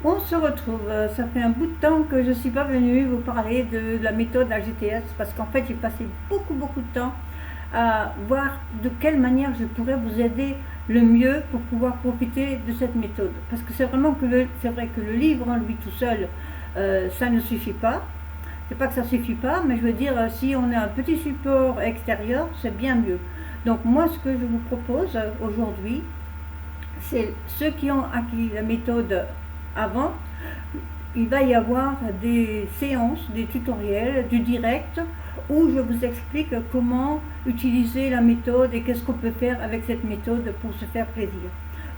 On se retrouve. Ça fait un bout de temps que je ne suis pas venue vous parler de la méthode AGTS parce qu'en fait j'ai passé beaucoup de temps à voir de quelle manière je pourrais vous aider le mieux pour pouvoir profiter de cette méthode. Parce que c'est vraiment c'est vrai que le livre en lui tout seul, ça ne suffit pas. C'est pas que ça suffit pas, mais je veux dire, si on a un petit support extérieur, c'est bien mieux. Donc moi, ce que je vous propose aujourd'hui, c'est ceux qui ont acquis la méthode avant, il va y avoir des séances, des tutoriels, du direct, où je vous explique comment utiliser la méthode et qu'est-ce qu'on peut faire avec cette méthode pour se faire plaisir.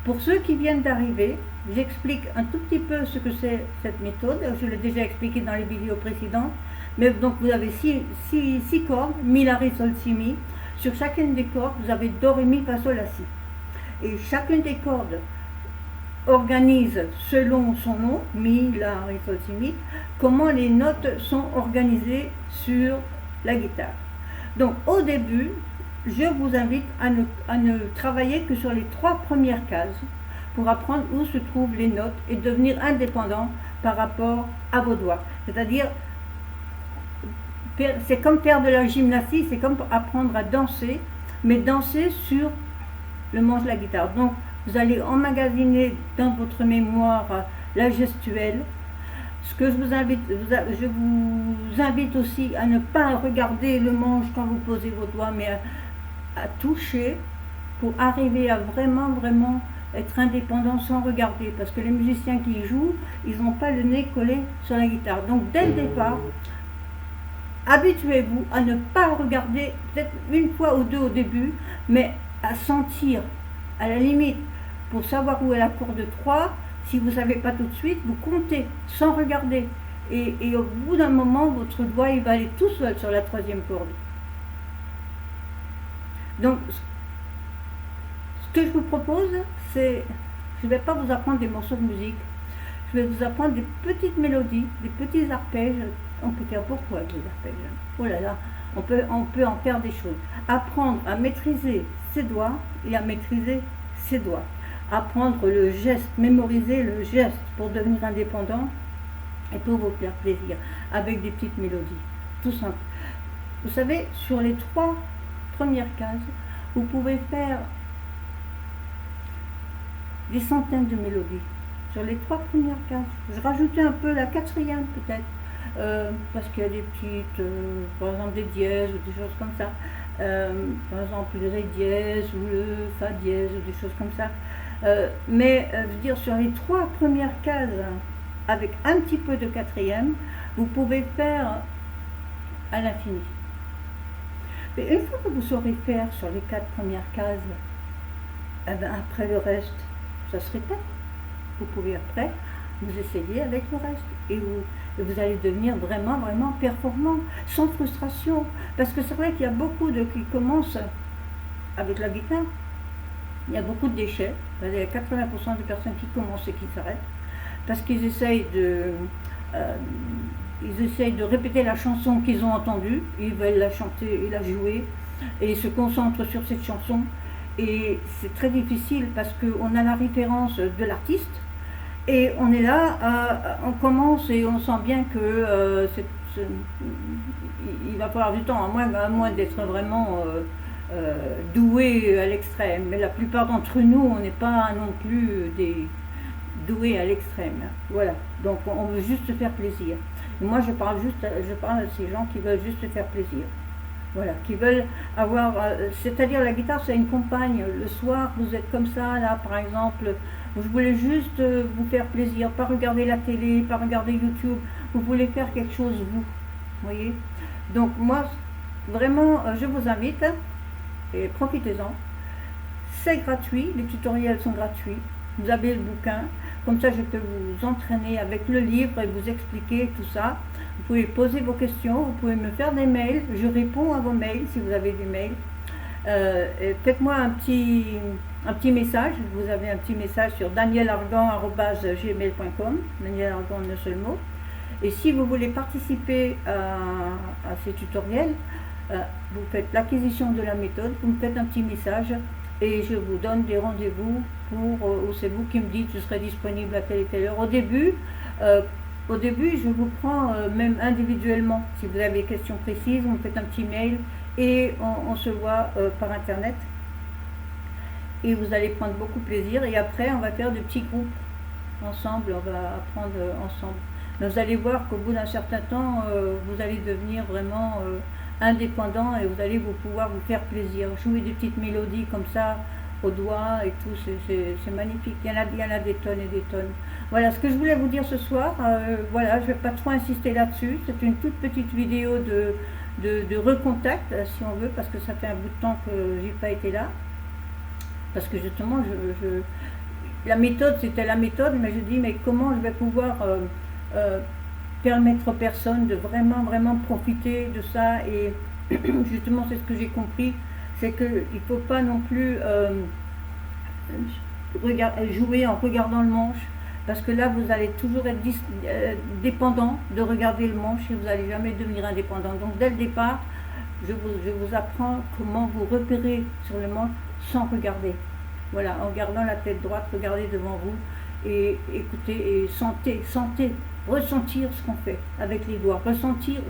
Pour ceux qui viennent d'arriver, j'explique un tout petit peu ce que c'est cette méthode. Je l'ai déjà expliqué dans les vidéos précédentes. Mais donc vous avez six cordes, mi, la, ré, sol, si, mi. Sur chacune des cordes, vous avez do, ré, mi, fa, sol, la, si. Et chacune des cordes organise selon son nom, mi, la, ré, sol, si, mi, comment les notes sont organisées sur la guitare. Donc au début, je vous invite à ne travailler que sur les 3 premières cases pour apprendre où se trouvent les notes et devenir indépendant par rapport à vos doigts. C'est-à-dire, c'est comme faire de la gymnastique, c'est comme apprendre à danser, mais danser sur le manche de la guitare. Donc vous allez emmagasiner dans votre mémoire la gestuelle. Ce que je vous invite aussi à ne pas regarder le manche quand vous posez vos doigts, mais à toucher pour arriver à vraiment être indépendant sans regarder. Parce que les musiciens qui jouent, ils n'ont pas le nez collé sur la guitare. Donc dès le départ, habituez-vous à ne pas regarder, peut-être une fois ou deux au début, mais à sentir, à la limite, pour savoir où est la corde 3. Si vous ne savez pas tout de suite, vous comptez sans regarder. Et au bout d'un moment, votre doigt il va aller tout seul sur la 3e corde. Donc, ce que je vous propose, c'est, je ne vais pas vous apprendre des morceaux de musique, je vais vous apprendre des petites mélodies, des petits arpèges. On peut faire beaucoup avec les arpèges. Oh là là, on peut en faire des choses. Apprendre à maîtriser ses doigts et à maîtriser ses doigts. Apprendre le geste, mémoriser le geste pour devenir indépendant et pour vous faire plaisir avec des petites mélodies. Tout simple. Vous savez, sur les 3 premières cases, vous pouvez faire des centaines de mélodies. Sur les 3 premières cases, je rajoutais un peu la 4e peut-être, parce qu'il y a des petites, par exemple des dièses ou des choses comme ça. Par exemple le ré dièse ou le fa dièse ou des choses comme ça. Mais je veux dire, sur les 3 premières cases, avec un petit peu de 4e, vous pouvez faire à l'infini. Mais une fois que vous saurez faire sur les 4 premières cases, eh ben après le reste, ça se répète. Vous pouvez après vous essayer avec le reste et vous allez devenir vraiment performant, sans frustration. Parce que c'est vrai qu'il y a beaucoup qui commencent avec la guitare. Il y a beaucoup de déchets. Il y a 80% de personnes qui commencent et qui s'arrêtent parce qu'ils essayent de répéter la chanson qu'ils ont entendue, ils veulent la chanter et la jouer, et ils se concentrent sur cette chanson. Et c'est très difficile parce qu'on a la référence de l'artiste, et on est là, on commence et on sent bien que il va falloir du temps, à moins d'être vraiment doué à l'extrême. Mais la plupart d'entre nous, on n'est pas non plus des doués à l'extrême. Voilà, donc on veut juste se faire plaisir. Et moi, je parle à ces gens qui veulent juste se faire plaisir. Voilà, qui veulent avoir, c'est-à-dire la guitare, c'est une compagne. Le soir, vous êtes comme ça, là, par exemple, vous voulez juste vous faire plaisir, pas regarder la télé, pas regarder YouTube, vous voulez faire quelque chose, vous voyez. Donc moi, vraiment, je vous invite, et profitez-en. C'est gratuit, les tutoriels sont gratuits, vous avez le bouquin, comme ça je peux vous entraîner avec le livre et vous expliquer tout ça. Vous pouvez poser vos questions, vous pouvez me faire des mails, je réponds à vos mails si vous avez des mails. Faites-moi un petit message, vous avez un petit message sur danielargan@gmail.com, Daniel Argan en un seul mot. Et si vous voulez participer à ces tutoriels, vous faites l'acquisition de la méthode, vous me faites un petit message et je vous donne des rendez-vous pour, ou c'est vous qui me dites je serai disponible à telle et telle heure. Au début, je vous prends même individuellement. Si vous avez des questions précises, vous me faites un petit mail et on se voit par internet. Et vous allez prendre beaucoup plaisir. Et après, on va faire des petits groupes ensemble, on va apprendre ensemble. Mais vous allez voir qu'au bout d'un certain temps, vous allez devenir vraiment indépendant et vous allez pouvoir vous faire plaisir. Jouer des petites mélodies comme ça au doigt et tout, c'est magnifique. Il y en a des tonnes et des tonnes. Voilà ce que je voulais vous dire ce soir. Voilà, je ne vais pas trop insister là-dessus. C'est une toute petite vidéo de recontact, si on veut, parce que ça fait un bout de temps que j'ai pas été là. Parce que justement, la méthode, c'était la méthode, mais je dis, mais comment je vais pouvoir permettre aux personnes de vraiment, vraiment profiter de ça. Et justement, c'est ce que j'ai compris, c'est qu'il ne faut pas non plus jouer en regardant le manche, parce que là, vous allez toujours être dépendant de regarder le manche et vous n'allez jamais devenir indépendant. Donc, dès le départ, je vous apprends comment vous repérer sur le manche sans regarder. Voilà, en gardant la tête droite, regardez devant vous et écoutez et sentez, ressentir ce qu'on fait avec les doigts, ressentir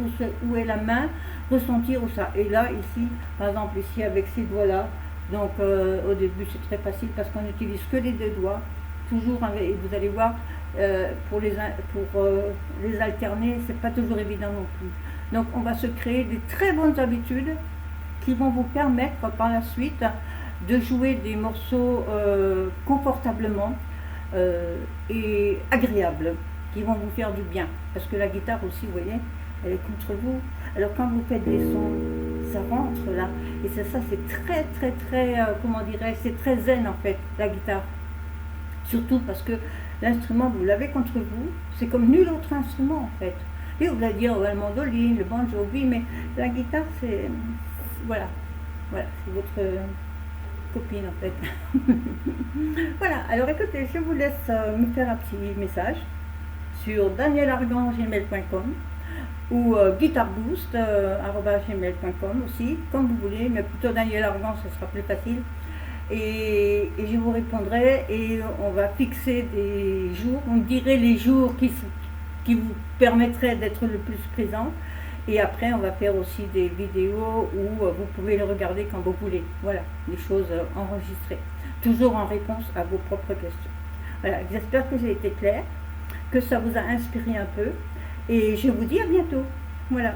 où est la main, ressentir où ça. Et là, ici, par exemple, ici avec ces doigts-là, donc au début c'est très facile parce qu'on n'utilise que les deux doigts, toujours, et vous allez voir, pour les alterner, c'est pas toujours évident non plus. Donc on va se créer des très bonnes habitudes qui vont vous permettre par la suite de jouer des morceaux confortablement et agréables, qui vont vous faire du bien. Parce que la guitare aussi, vous voyez, elle est contre vous. Alors quand vous faites des sons, ça rentre là. Et c'est ça, c'est très, très, très, comment dirais-je, c'est très zen en fait, la guitare. Surtout parce que l'instrument, vous l'avez contre vous, c'est comme nul autre instrument en fait. Et vous allez dire, le mandoline, le banjo, oui, mais la guitare, c'est... Voilà, c'est votre copine en fait. Voilà, alors écoutez, je vous laisse me faire un petit message sur danielargan@gmail.com ou guitarboost@gmail.com aussi, comme vous voulez, mais plutôt Daniel Argan, ce sera plus facile. Et je vous répondrai et on va fixer des jours, on dirait les jours qui vous permettraient d'être le plus présent. Et après, on va faire aussi des vidéos où vous pouvez le regarder quand vous voulez. Voilà, des choses enregistrées. Toujours en réponse à vos propres questions. Voilà, j'espère que j'ai été claire, que ça vous a inspiré un peu. Et je vous dis à bientôt. Voilà.